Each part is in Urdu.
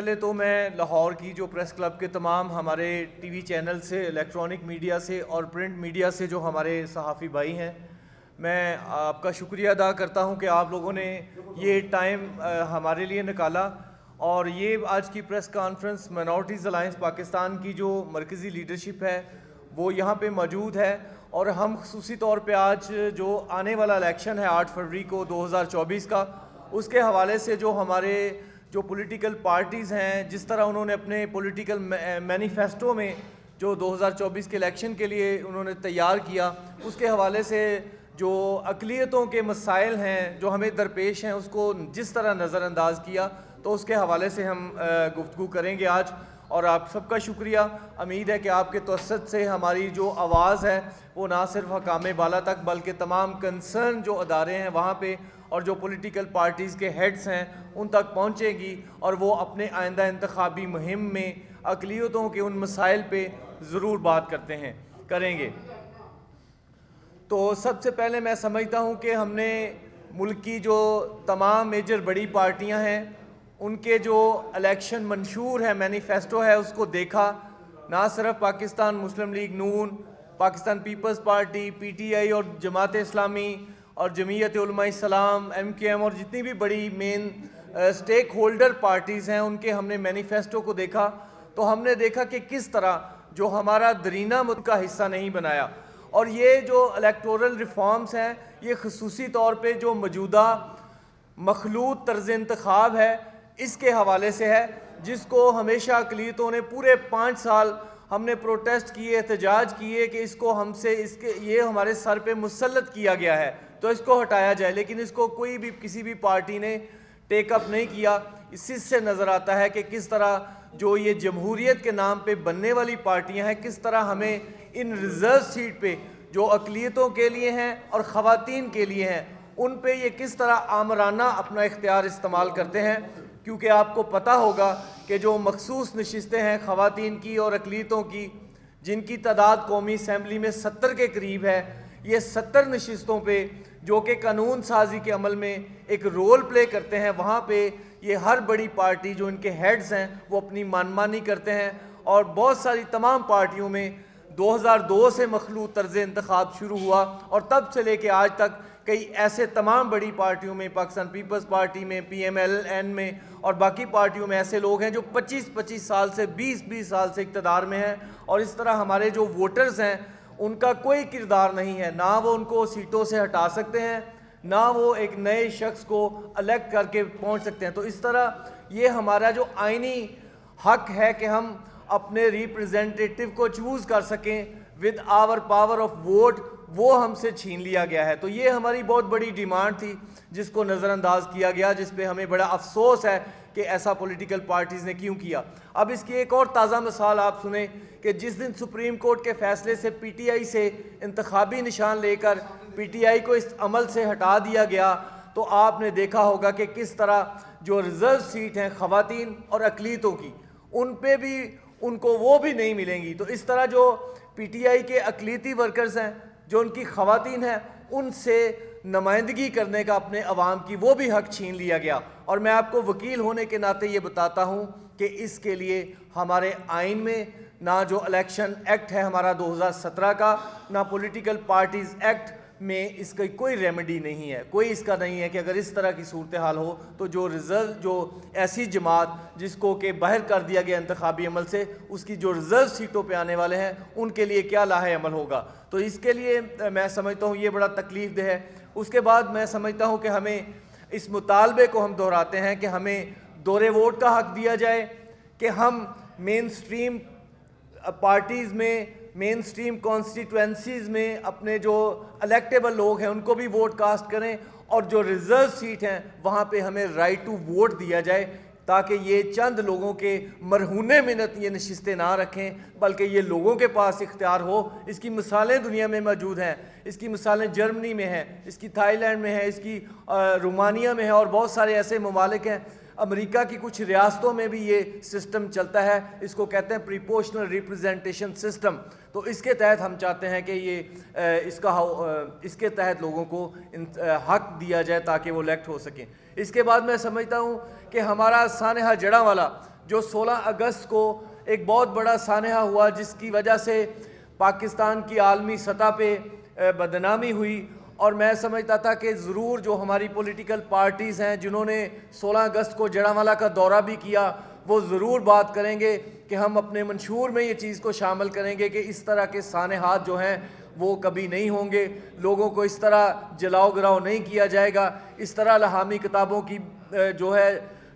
پہلے تو میں لاہور کی جو پریس کلب کے تمام ہمارے ٹی وی چینل سے، الیکٹرانک میڈیا سے اور پرنٹ میڈیا سے جو ہمارے صحافی بھائی ہیں، میں آپ کا شکریہ ادا کرتا ہوں کہ آپ لوگوں نے یہ ٹائم ہمارے لیے نکالا، اور یہ آج کی press conference minorities alliance Pakistan کی جو مرکزی لیڈرشپ ہے وہ یہاں پہ موجود ہے، اور ہم خصوصی طور پہ آج جو آنے والا الیکشن ہے 8 فروری کو 2024 کا، اس کے حوالے سے جو ہمارے جو پولیٹیکل پارٹیز ہیں، جس طرح انہوں نے اپنے پولیٹیکل مینیفیسٹو میں جو 2024 کے الیکشن کے لیے انہوں نے تیار کیا، اس کے حوالے سے جو اقلیتوں کے مسائل ہیں جو ہمیں درپیش ہیں اس کو جس طرح نظر انداز کیا، تو اس کے حوالے سے ہم گفتگو کریں گے آج۔ اور آپ سب کا شکریہ، امید ہے کہ آپ کے توسط سے ہماری جو آواز ہے وہ نہ صرف حکام بالا تک بلکہ تمام کنسرن جو ادارے ہیں وہاں پہ اور جو پولیٹیکل پارٹیز کے ہیڈز ہیں ان تک پہنچے گی، اور وہ اپنے آئندہ انتخابی مہم میں اقلیتوں کے ان مسائل پہ ضرور بات کریں گے۔ تو سب سے پہلے میں سمجھتا ہوں کہ ہم نے ملک کی جو تمام میجر بڑی پارٹیاں ہیں ان کے جو الیکشن منشور ہے، مینیفیسٹو ہے، اس کو دیکھا۔ نہ صرف پاکستان مسلم لیگ نون، پاکستان پیپلز پارٹی، پی ٹی آئی اور جماعت اسلامی اور جمعیت Ulema Islam, M Q M اور جتنی بھی بڑی مین سٹیک ہولڈر پارٹیز ہیں ان کے ہم نے مینیفیسٹو کو دیکھا، تو ہم نے دیکھا کہ کس طرح جو ہمارا درینہ ملک کا حصہ نہیں بنایا، اور یہ جو الیکٹورل ریفارمز ہیں یہ خصوصی طور پہ جو موجودہ مخلوط طرز انتخاب ہے اس کے حوالے سے ہے، جس کو ہمیشہ اقلیتوں نے پورے 5 سال ہم نے پروٹیسٹ کیے، احتجاج کیے کہ اس کو ہم سے یہ ہمارے سر پہ مسلط کیا گیا ہے تو اس کو ہٹایا جائے، لیکن اس کو کوئی بھی کسی بھی پارٹی نے ٹیک اپ نہیں کیا۔ اس سے نظر آتا ہے کہ کس طرح جو یہ جمہوریت کے نام پہ بننے والی پارٹیاں ہیں، کس طرح ہمیں ان ریزرو سیٹ پہ جو اقلیتوں کے لیے ہیں اور خواتین کے لیے ہیں ان پہ یہ کس طرح آمرانہ اپنا اختیار استعمال کرتے ہیں، کیونکہ آپ کو پتہ ہوگا کہ جو مخصوص نشستیں ہیں خواتین کی اور اقلیتوں کی، جن کی تعداد قومی اسمبلی میں 70 کے قریب ہے، یہ 70 نشستوں پہ جو کہ قانون سازی کے عمل میں ایک رول پلے کرتے ہیں، وہاں پہ یہ ہر بڑی پارٹی جو ان کے ہیڈز ہیں وہ اپنی منمانی کرتے ہیں، اور بہت ساری تمام پارٹیوں میں 2002 سے مخلوط طرز انتخاب شروع ہوا، اور تب سے لے کے آج تک کئی ایسے تمام بڑی پارٹیوں میں، پاکستان پیپلز پارٹی میں، پی ایم ایل این میں اور باقی پارٹیوں میں ایسے لوگ ہیں جو 25 سال سے 20 سال سے اقتدار میں ہیں، اور اس طرح ہمارے جو ووٹرز ہیں ان کا کوئی کردار نہیں ہے، نہ وہ ان کو سیٹوں سے ہٹا سکتے ہیں، نہ وہ ایک نئے شخص کو الیکٹ کر کے پہنچ سکتے ہیں۔ تو اس طرح یہ ہمارا جو آئینی حق ہے کہ ہم اپنے ریپرزینٹیٹیو کو چوز کر سکیں with our power of vote, وہ ہم سے چھین لیا گیا ہے۔ تو یہ ہماری بہت بڑی ڈیمانڈ تھی جس کو نظر انداز کیا گیا، جس پہ ہمیں بڑا افسوس ہے کہ ایسا پولیٹیکل پارٹیز نے کیوں کیا۔ اب اس کی ایک اور تازہ مثال آپ سنیں کہ جس دن سپریم کورٹ کے فیصلے سے پی ٹی آئی سے انتخابی نشان لے کر پی ٹی آئی کو اس عمل سے ہٹا دیا گیا، تو آپ نے دیکھا ہوگا کہ کس طرح جو ریزرو سیٹ ہیں خواتین اور اقلیتوں کی، ان پہ بھی ان کو وہ بھی نہیں ملیں گی۔ تو اس طرح جو پی ٹی آئی کے اقلیتی ورکرز ہیں، جو ان کی خواتین ہیں، ان سے نمائندگی کرنے کا اپنے عوام کی وہ بھی حق چھین لیا گیا۔ اور میں آپ کو وکیل ہونے کے ناطے یہ بتاتا ہوں کہ اس کے لیے ہمارے آئین میں نہ جو الیکشن ایکٹ ہے ہمارا 2017 کا، نہ پولیٹیکل پارٹیز ایکٹ میں اس کی کوئی ریمیڈی نہیں ہے، کوئی اس کا نہیں ہے کہ اگر اس طرح کی صورتحال ہو تو جو ایسی جماعت جس کو کہ باہر کر دیا گیا انتخابی عمل سے، اس کی جو ریزرو سیٹوں پہ آنے والے ہیں ان کے لیے کیا لاہ عمل ہوگا۔ تو اس کے لیے میں سمجھتا ہوں یہ بڑا تکلیف دہ ہے۔ اس کے بعد میں سمجھتا ہوں کہ ہمیں اس مطالبے کو ہم دہراتے ہیں کہ ہمیں دورے ووٹ کا حق دیا جائے، کہ ہم مین سٹریم پارٹیز میں، مین سٹریم کانسٹیٹوینسیز میں اپنے جو الیکٹیبل لوگ ہیں ان کو بھی ووٹ کاسٹ کریں، اور جو ریزرو سیٹ ہیں وہاں پہ ہمیں رائٹ ٹو ووٹ دیا جائے، تاکہ یہ چند لوگوں کے مرہونے منت یہ نشستیں نہ رکھیں بلکہ یہ لوگوں کے پاس اختیار ہو۔ اس کی مثالیں دنیا میں موجود ہیں، اس کی مثالیں جرمنی میں ہیں، اس کی تھائی لینڈ میں ہے، اس کی رومانیہ میں ہے، اور بہت سارے ایسے ممالک ہیں۔ امریکہ کی کچھ ریاستوں میں بھی یہ سسٹم چلتا ہے، اس کو کہتے ہیں پریپورشنل ریپرزنٹیشن سسٹم۔ تو اس کے تحت ہم چاہتے ہیں کہ یہ اس کے تحت لوگوں کو حق دیا جائے تاکہ وہ الیکٹ ہو سکیں۔ اس کے بعد میں سمجھتا ہوں کہ ہمارا سانحہ جڑاں والا جو 16 اگست کو ایک بہت بڑا سانحہ ہوا جس کی وجہ سے پاکستان کی عالمی سطح پہ بدنامی ہوئی، اور میں سمجھتا تھا کہ ضرور جو ہماری پولیٹیکل پارٹیز ہیں جنہوں نے 16 اگست کو جڑانوالہ کا دورہ بھی کیا وہ ضرور بات کریں گے کہ ہم اپنے منشور میں یہ چیز کو شامل کریں گے کہ اس طرح کے سانحات جو ہیں وہ کبھی نہیں ہوں گے، لوگوں کو اس طرح جلاؤ گراؤ نہیں کیا جائے گا، اس طرح لہامی کتابوں کی جو ہے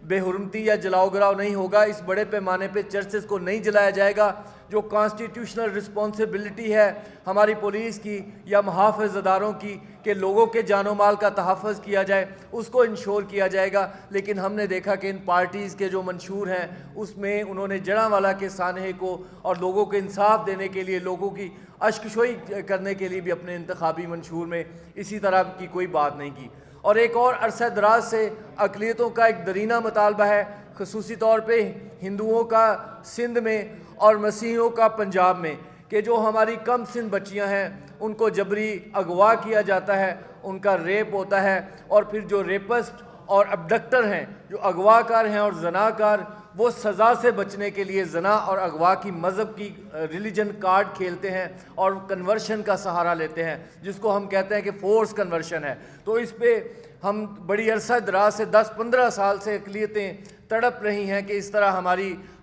بے حرمتی یا جلاؤ گراؤ نہیں ہوگا، اس بڑے پیمانے پہ چرچز کو نہیں جلایا جائے گا۔ جو کانسٹیٹیوشنل رسپانسبلٹی ہے ہماری پولیس کی یا محافظ اداروں کی کہ لوگوں کے جان و مال کا تحفظ کیا جائے، اس کو انشور کیا جائے گا، لیکن ہم نے دیکھا کہ ان پارٹیز کے جو منشور ہیں اس میں انہوں نے جڑانوالہ کے سانحے کو اور لوگوں کو انصاف دینے کے لیے، لوگوں کی اشکشوئی کرنے کے لیے بھی اپنے انتخابی منشور میں اسی طرح کی کوئی بات نہیں کی۔ اور ایک اور عرصہ دراز سے اقلیتوں کا ایک درینہ مطالبہ ہے، خصوصی طور پہ ہندوؤں کا سندھ میں اور مسیحیوں کا پنجاب میں، کہ جو ہماری کم سن بچیاں ہیں ان کو جبری اغوا کیا جاتا ہے، ان کا ریپ ہوتا ہے، اور پھر جو ریپسٹ اور ابڈکٹر ہیں، جو اغوا کار ہیں اور زناکار، وہ سزا سے بچنے کے لیے زنا اور اغوا کی مذہب کی ریلیجن کارڈ کھیلتے ہیں اور کنورشن کا سہارا لیتے ہیں، جس کو ہم کہتے ہیں کہ فورس کنورشن ہے۔ تو اس پہ ہم بڑی عرصہ دراز سے 10-15 سال سے اقلیتیں تڑپ رہی ہیں کہ اس طرح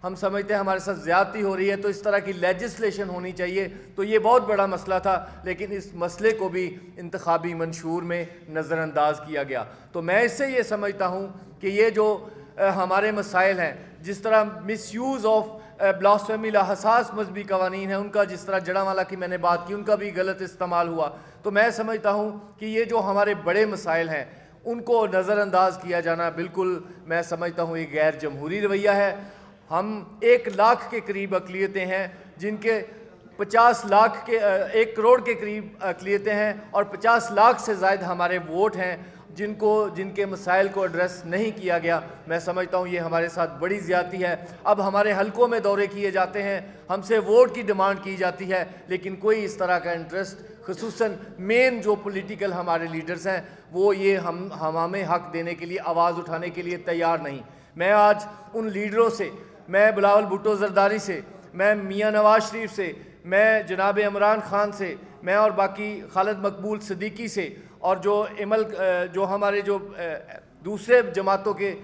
ہم سمجھتے ہیں ہمارے ساتھ زیادتی ہو رہی ہے، تو اس طرح کی لیجسلیشن ہونی چاہیے۔ تو یہ بہت بڑا مسئلہ تھا، لیکن اس مسئلے کو بھی انتخابی منشور میں نظر انداز کیا گیا۔ تو میں اس سے یہ سمجھتا ہوں کہ یہ جو ہمارے مسائل ہیں، جس طرح مس یوز آف بلاسفیمی حساس مذہبی قوانین ہیں، ان کا جس طرح جڑانوالہ کی میں نے بات کی، ان کا بھی غلط استعمال ہوا، تو میں سمجھتا ہوں کہ یہ جو ہمارے بڑے مسائل ہیں ان کو نظر انداز کیا جانا بالکل میں سمجھتا ہوں یہ غیر جمہوری رویہ ہے۔ ہم 1 لاکھ کے قریب اقلیتیں ہیں، جن کے 50 لاکھ کے 1 کروڑ کے قریب اقلیتیں ہیں، اور 50 لاکھ سے زائد ہمارے ووٹ ہیں جن کے مسائل کو ایڈریس نہیں کیا گیا۔ میں سمجھتا ہوں یہ ہمارے ساتھ بڑی زیادتی ہے۔ اب ہمارے حلقوں میں دورے کیے جاتے ہیں، ہم سے ووٹ کی ڈیمانڈ کی جاتی ہے، لیکن کوئی اس طرح کا انٹرسٹ، خصوصاً مین جو پولیٹیکل ہمارے لیڈرز ہیں، وہ یہ ہمیں حق دینے کے لیے، آواز اٹھانے کے لیے تیار نہیں۔ میں آج ان لیڈروں سے، میں بلاول بھٹو زرداری سے، میں میاں نواز شریف سے، میں جناب عمران خان سے، میں اور باقی خالد مقبول صدیقی سے، اور جو ہمارے جو دوسرے جماعتوں کے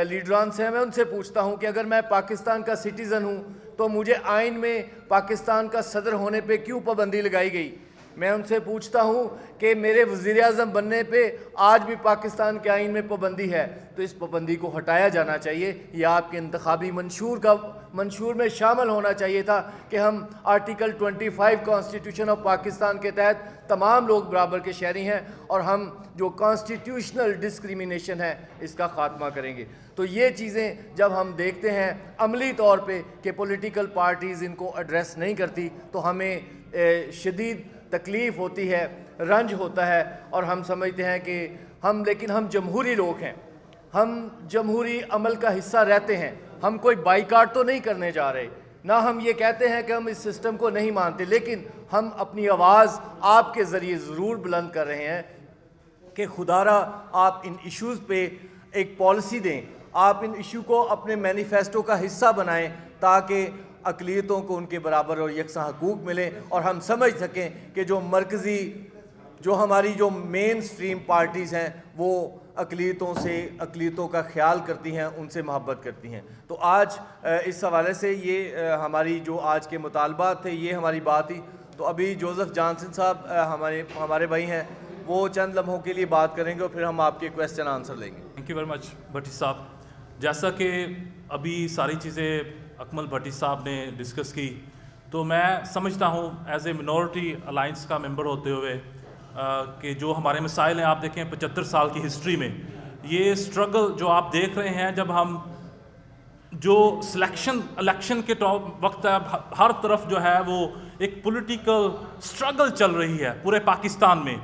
لیڈران سے ہیں، میں ان سے پوچھتا ہوں کہ اگر میں پاکستان کا سٹیزن ہوں تو مجھے آئین میں پاکستان کا صدر ہونے پہ کیوں پابندی لگائی گئی؟ میں ان سے پوچھتا ہوں کہ میرے وزیر اعظم بننے پہ آج بھی پاکستان کے آئین میں پابندی ہے، تو اس پابندی کو ہٹایا جانا چاہیے، یہ آپ کے انتخابی منشور میں شامل ہونا چاہیے تھا کہ ہم آرٹیکل 25 کانسٹیٹیوشن آف پاکستان کے تحت تمام لوگ برابر کے شہری ہیں، اور ہم جو کانسٹیٹیوشنل ڈسکریمنیشن ہے اس کا خاتمہ کریں گے۔ تو یہ چیزیں جب ہم دیکھتے ہیں عملی طور پہ کہ پولیٹیکل پارٹیز ان کو ایڈریس نہیں کرتی، تو ہمیں شدید تکلیف ہوتی ہے، رنج ہوتا ہے، اور ہم سمجھتے ہیں کہ لیکن ہم جمہوری لوگ ہیں، ہم جمہوری عمل کا حصہ رہتے ہیں، ہم کوئی بائیکاٹ تو نہیں کرنے جا رہے، نہ ہم یہ کہتے ہیں کہ ہم اس سسٹم کو نہیں مانتے، لیکن ہم اپنی آواز آپ کے ذریعے ضرور بلند کر رہے ہیں کہ خدا را آپ ان ایشوز پہ ایک پالیسی دیں، آپ ان ایشو کو اپنے مینیفیسٹو کا حصہ بنائیں، تاکہ اقلیتوں کو ان کے برابر اور یکساں حقوق ملیں، اور ہم سمجھ سکیں کہ جو ہماری جو مین سٹریم پارٹیز ہیں وہ اقلیتوں کا خیال کرتی ہیں، ان سے محبت کرتی ہیں۔ تو آج اس حوالے سے یہ ہماری جو آج کے مطالبات تھے، یہ ہماری بات تھی۔ تو ابھی جوزف جانسن صاحب ہمارے بھائی ہیں، وہ چند لمحوں کے لیے بات کریں گے، اور پھر ہم آپ کے کویسچن آنسر لیں گے۔ تھینک یو ویری مچ بھٹی صاحب۔ جیسا کہ ابھی ساری چیزیں اکمل بھٹی صاحب نے ڈسکس کی، تو میں سمجھتا ہوں ایز اے منورٹی الائنس کا ممبر ہوتے ہوئے کہ جو ہمارے مسائل ہیں، آپ دیکھیں 75 سال کی ہسٹری میں یہ سٹرگل جو آپ دیکھ رہے ہیں، جب ہم جو الیکشن کے وقت ہر طرف جو ہے وہ ایک پولیٹیکل سٹرگل چل رہی ہے پورے پاکستان میں۔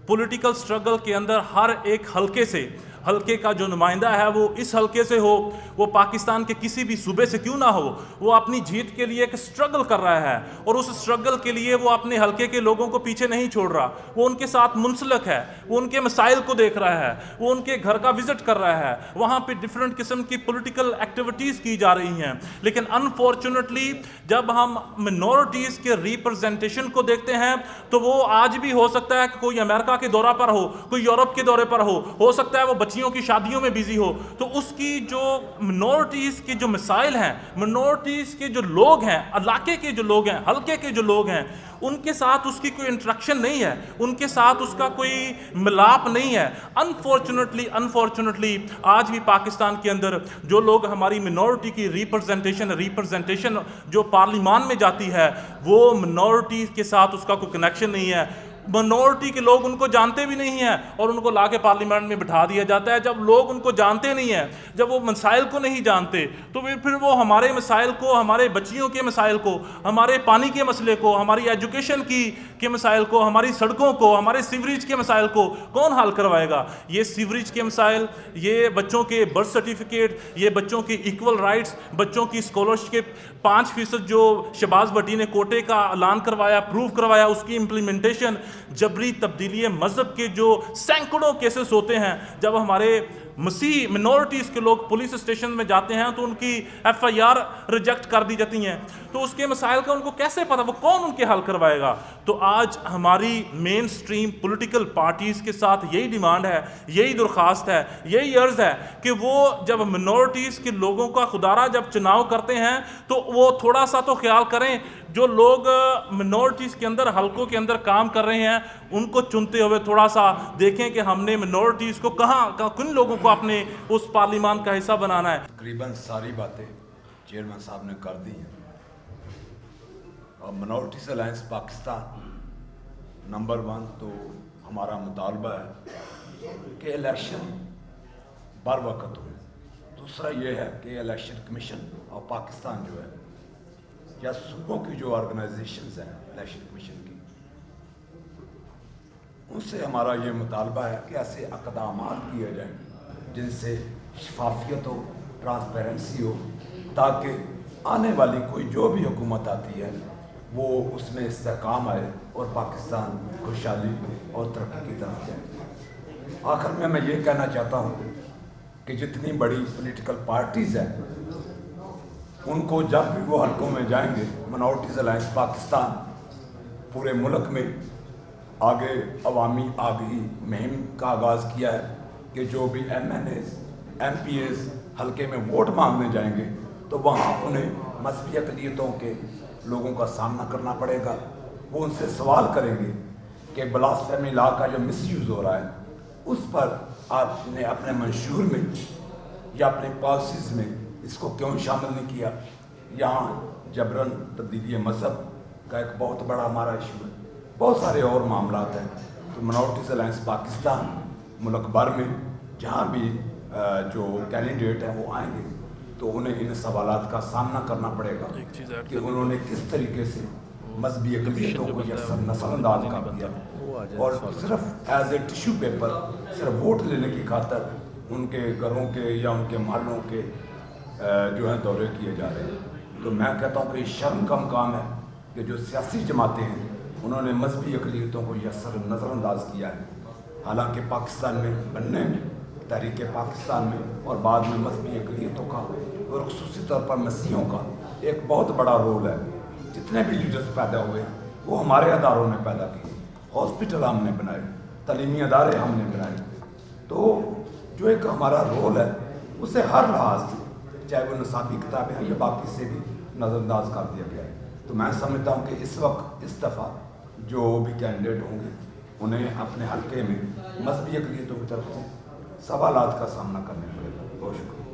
پولیٹیکل سٹرگل کے اندر ہر ایک حلقے سے حلقے کا جو نمائندہ ہے وہ اس حلقے سے ہو, وہ پاکستان کے کسی بھی صوبے سے کیوں نہ ہو, وہ اپنی جیت کے لیے ایک سٹرگل کر رہا ہے, اور اس سٹرگل کے لیے وہ اپنے حلقے کے لوگوں کو پیچھے نہیں چھوڑ رہا, وہ ان کے ساتھ منسلک ہے, وہ ان کے مسائل کو دیکھ رہا ہے, وہ ان کے گھر کا وزٹ کر رہا ہے, وہاں پہ ڈیفرنٹ قسم کی پولیٹیکل ایکٹیویٹیز کی جا رہی ہیں. لیکن انفارچونیٹلی جب ہم منورٹیز کے ریپرزنٹیشن کو دیکھتے ہیں تو وہ آج بھی ہو سکتا ہے کہ کوئی امریکہ کے دورہ پر ہو, کوئی یورپ کے دورے پر ہو سکتا ہے وہ بچیوں کی شادیوں میں بیزی ہو, تو اس کی جو منورٹیز کے جو مسائل ہیں, منورٹیز کے جو لوگ ہیں, علاقے کے جو لوگ ہیں, حلقے کے جو لوگ ہیں, ان کے ساتھ اس کی کوئی انٹریکشن نہیں ہے, ان کے ساتھ اس کا کوئی ملاپ نہیں ہے. انفارچونیٹلی آج بھی پاکستان کے اندر جو لوگ ہماری منورٹی کی ریپرزنٹیشن جو پارلیمان میں جاتی ہے, وہ منورٹی کے ساتھ اس کا کوئی کنیکشن نہیں ہے. منورٹی کے لوگ ان کو جانتے بھی نہیں ہیں اور ان کو لا کے پارلیمنٹ میں بٹھا دیا جاتا ہے. جب لوگ ان کو جانتے نہیں ہیں, جب وہ مسائل کو نہیں جانتے, تو پھر وہ ہمارے مسائل کو, ہمارے بچیوں کے مسائل کو, ہمارے پانی کے مسئلے کو, ہماری ایجوکیشن کے مسائل کو, ہماری سڑکوں کو, ہمارے سیوریج کے مسائل کو کون حل کروائے گا؟ یہ سیوریج کے مسائل, یہ بچوں کے برتھ سرٹیفکیٹ, یہ بچوں کی ایکول رائٹس, بچوں کی اسکالرشپ 5% جو شہباز بھٹی نے کوٹے کا اعلان کروایا, اپروو کروایا, اس کی امپلیمنٹیشن, جبری تبدیلی مذہب کے جو سینکڑوں کیسز ہوتے ہیں, جب ہمارے مسیح منورٹیز کے لوگ پولیس اسٹیشن میں جاتے ہیں تو ان کی ایف آئی آر ریجیکٹ کر دی جاتی ہیں, تو اس کے مسائل کا ان کو کیسے پتہ, وہ کون ان کے حل کروائے گا؟ تو آج ہماری مین سٹریم پولیٹیکل پارٹیز کے ساتھ یہی ڈیمانڈ ہے, یہی درخواست ہے, یہی عرض ہے کہ وہ جب منورٹیز کے لوگوں کا خدارہ جب چناؤ کرتے ہیں تو وہ تھوڑا سا تو خیال کریں, جو لوگ منورٹیز کے اندر, حلقوں کے اندر کام کر رہے ہیں, ان کو چنتے ہوئے تھوڑا سا دیکھیں کہ ہم نے منورٹیز کو کن لوگوں کو اپنے اس پارلیمان کا حصہ بنانا ہے. تقریباً ساری باتیں چیئرمین صاحب نے کر دی ہیں, اور منورٹیز الائنس پاکستان نمبر 1 تو ہمارا مطالبہ ہے کہ الیکشن بر وقت ہو. دوسرا یہ ہے کہ الیکشن کمیشن اور پاکستان جو ہے, یا صوبوں کی جو آرگنائزیشنز ہیں الیکشن کمیشن کی, ان سے ہمارا یہ مطالبہ ہے کہ ایسے اقدامات کیے جائیں جن سے شفافیت ہو, ٹرانسپیرنسی ہو, تاکہ آنے والی کوئی جو بھی حکومت آتی ہے وہ اس میں استحکام آئے اور پاکستان خوشحالی اور ترقی کی طرف جائے. آخر میں یہ کہنا چاہتا ہوں کہ جتنی بڑی پولیٹیکل پارٹیز ہیں ان کو جب بھی وہ حلقوں میں جائیں گے, منورٹیز الائنس پاکستان پورے ملک میں آگے عوامی آگہی مہم کا آغاز کیا ہے کہ جو بھی M N As, M P As حلقے میں ووٹ مانگنے جائیں گے تو وہاں انہیں مذہبی اقلیتوں کے لوگوں کا سامنا کرنا پڑے گا. وہ ان سے سوال کریں گے کہ بلاسفیمی لا کا جو مس یوز ہو رہا ہے اس پر آپ نے اپنے منشور میں یا اپنے پالیسیز میں اس کو کیوں شامل نہیں کیا. یہاں جبرن تبدیلی مذہب کا ایک بہت بڑا ہمارا ایشو ہے, بہت سارے اور معاملات ہیں. تو منورٹیز الائنس پاکستان ملک بھر میں جہاں بھی جو کینڈیڈیٹ ہیں وہ آئیں گے تو انہیں ان سوالات کا سامنا کرنا پڑے گا کہ انہوں نے کس طریقے سے مذہبی اقلیتوں کو یکسر نظر انداز کر دیا, اور صرف ایز اے ٹیشو پیپر صرف ووٹ لینے کی خاطر ان کے گھروں کے یا ان کے محلوں کے جو ہیں دورے کیے جا رہے ہیں. تو میں کہتا ہوں کہ یہ شرم کا مقام ہے کہ جو سیاسی جماعتیں ہیں انہوں نے مذہبی اقلیتوں کو یکسر نظر انداز کیا ہے. حالانکہ پاکستان میں بننے میں, تحریک پاکستان میں اور بعد میں مذہبی اقلیتوں کا اور خصوصی طور پر مسیحیوں کا ایک بہت بڑا رول ہے. جتنے بھی لیڈرز پیدا ہوئے وہ ہمارے اداروں نے پیدا کیے, ہاسپٹل ہم نے بنائے, تعلیمی ادارے ہم نے بنائے. تو جو ایک ہمارا رول ہے اسے ہر لحاظ سے, چاہے وہ نصابی کتابیں ہیں یا باقی سے بھی نظر انداز کر دیا گیا ہے. تو میں سمجھتا ہوں کہ اس وقت اس دفعہ جو بھی کینڈیڈیٹ ہوں گے انہیں اپنے حلقے میں مذہبی اقلیتوں کی طرف سے سوالات کا سامنا کرنے پڑے گا. بہت شکریہ.